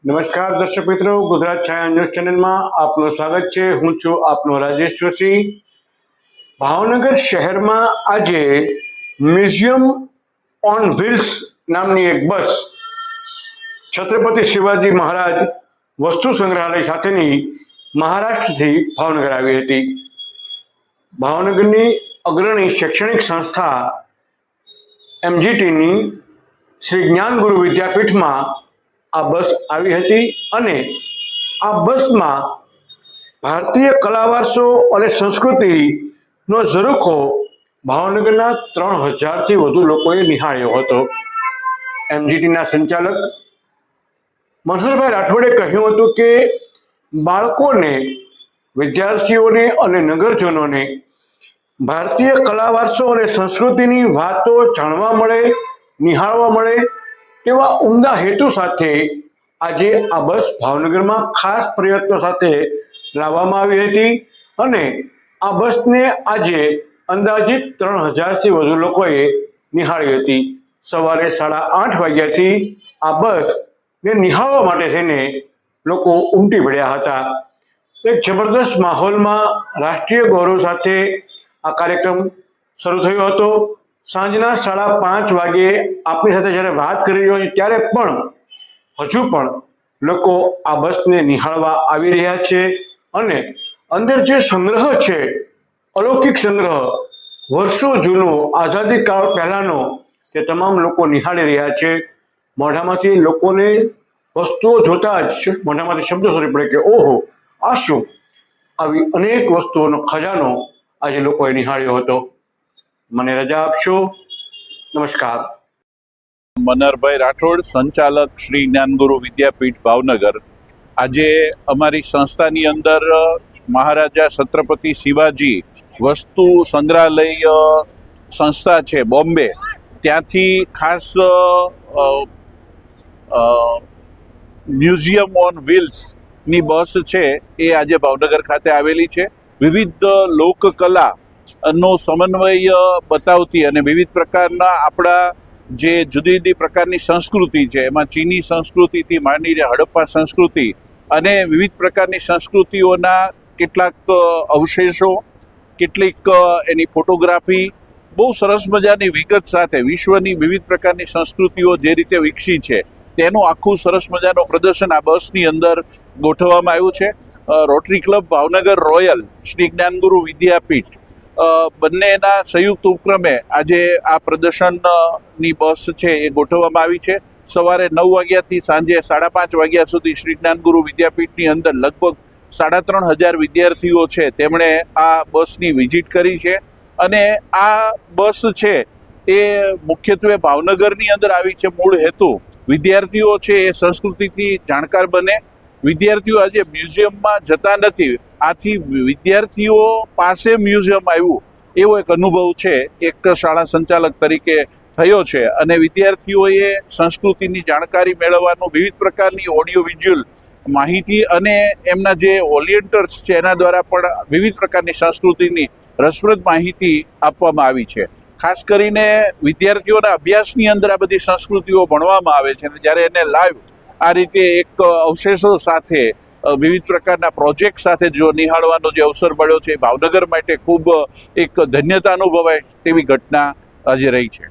નમસ્કાર દર્શક મિત્રો, ગુજરાત છાયા ન્યૂઝ ચેનલમાં આપનું સ્વાગત છે। હું છું આપનો રાજેશ જોશી। ભાવનગર શહેરમાં આજે મ્યુઝિયમ ઓન વ્હીલ્સ નામની એક બસ છત્રપતિ શિવાજી મહારાજ વસ્તુ સંગ્રહાલય સાથેની મહારાષ્ટ્રથી ભાવનગર આવી હતી। ભાવનગરની અગ્રણી શૈક્ષણિક સંસ્થા MGTની શ્રી જ્ઞાનગુરુ વિદ્યાપીઠમાં આ બસ આવી હતી અને આ બસમાં ભારતીય કલા વારસો અને સંસ્કૃતિનો ઝરૂખો ભાવનગરના 3000થી વધુ લોકોએ નિહાળ્યો હતો। MGTના સંચાલક મનહરભાઈ રાઠોડે કહ્યું હતું કે બાળકોને, વિદ્યાર્થીઓને અને નગરજનોને ભારતીય કલા વારસો અને સંસ્કૃતિની વાતો જાણવા મળે, નિહાળવા મળે તેવા ઉમદા હેતુ સાથે આજે આ બસ ભાવનગરમાં ખાસ પ્રયત્નો સાથે લાવવામાં આવી હતી અને આ બસને આજે અંદાજિત 3000થી વધુ લોકોએ નિહાળી હતી। સવારે 8:30 વાગ્યાથી આ બસને નિહાળવા માટે થઈને લોકો ઉમટી પડ્યા હતા। એક જબરદસ્ત માહોલમાં રાષ્ટ્રીય ગૌરવ સાથે આ કાર્યક્રમ શરૂ થયો હતો। સાંજના 5:30 વાગે આપની સાથે જ્યારે વાત કરી રહ્યો છું ત્યારે પણ હજુ પણ લોકો આ બસને નિહાળવા આવી રહ્યા છે અને અંદર જે સંગ્રહ છે, અલૌકિક સંગ્રહ, વર્ષો જૂનો, આઝાદી કાળ પહેલાનો, તે તમામ લોકો નિહાળી રહ્યા છે। મોઢામાંથી લોકોને વસ્તુઓ જોતા જ મોઢામાંથી શબ્દો સરી પડે કે ઓહો, આ શું! આવી અનેક વસ્તુઓનો ખજાનો આજે લોકોએ નિહાળ્યો હતો। મને રજા આપશો। નમસ્કાર। મનહરભાઈ રાઠોડ, સંચાલક શ્રી જ્ઞાનગુરુ વિદ્યાપીઠ ભાવનગર। આજે અમારી સંસ્થાની અંદર મહારાજા છત્રપતિ શિવાજી વસ્તુ સંગ્રહાલય સંસ્થા છે બોમ્બે, ત્યાંથી ખાસ મ્યુઝિયમ ઓન વ્હીલ્સની બસ છે એ આજે ભાવનગર ખાતે આવેલી છે। વિવિધ લોકકલા નો સમન્વય બતાવતી અને વિવિધ પ્રકારના આપણા જે જુદી જુદી પ્રકારની સંસ્કૃતિ છે, એમાં ચીની સંસ્કૃતિથી માંડીને હડપ્પા સંસ્કૃતિ અને વિવિધ પ્રકારની સંસ્કૃતિઓના કેટલાક અવશેષો, કેટલીક એની ફોટોગ્રાફી બહુ સરસ મજાની વિગત સાથે વિશ્વની વિવિધ પ્રકારની સંસ્કૃતિઓ જે રીતે વિકસી છે તેનું આખું સરસ મજાનું પ્રદર્શન આ બસની અંદર ગોઠવવામાં આવ્યું છે। Rotary club Bhavnagar royal, Shri Gyanguru Vidyapeeth બંનેના સંયુક્ત ઉપક્રમે આજે આ પ્રદર્શનની બસ છે એ ગોઠવવામાં આવી છે। સવારે 9 વાગ્યાથી સાંજે 5:30 વાગ્યા સુધી શ્રી જ્ઞાનગુરુ વિદ્યાપીઠની અંદર લગભગ 3500 વિદ્યાર્થીઓ છે તેમણે આ બસની વિઝિટ કરી છે અને આ બસ છે એ મુખ્યત્વે ભાવનગરની અંદર આવી છે। મૂળ હેતુ વિદ્યાર્થીઓ છે એ સંસ્કૃતિથી જાણકાર બને। વિદ્યાર્થીઓ આજે મ્યુઝિયમમાં જતા નથી, આથી વિદ્યાર્થીઓ પાસે મ્યુઝિયમ આવ્યું એવો એક અનુભવ છે એક શાળા સંચાલક તરીકે થયો છે અને વિદ્યાર્થીઓએ સંસ્કૃતિની જાણકારી મેળવવાનું વિવિધ પ્રકારની ઓડિયો વિઝ્યુઅલ માહિતી અને એમના જે વોલિયન્ટર્સ છે એના દ્વારા પણ વિવિધ પ્રકારની સંસ્કૃતિની રસપ્રદ માહિતી આપવામાં આવી છે। ખાસ કરીને વિદ્યાર્થીઓના અભ્યાસની અંદર આ બધી સંસ્કૃતિઓ ભણવામાં આવે છે અને જ્યારે એને લાઈવ આ રીતે એક અવશેષો સાથે વિવિધ પ્રકારના પ્રોજેક્ટ સાથે જો નિહાળવાનો જે અવસર મળ્યો છે એ ભાવનગર માટે ખૂબ એક ધન્યતા અનુભવાય તેવી ઘટના આજે રહી છે।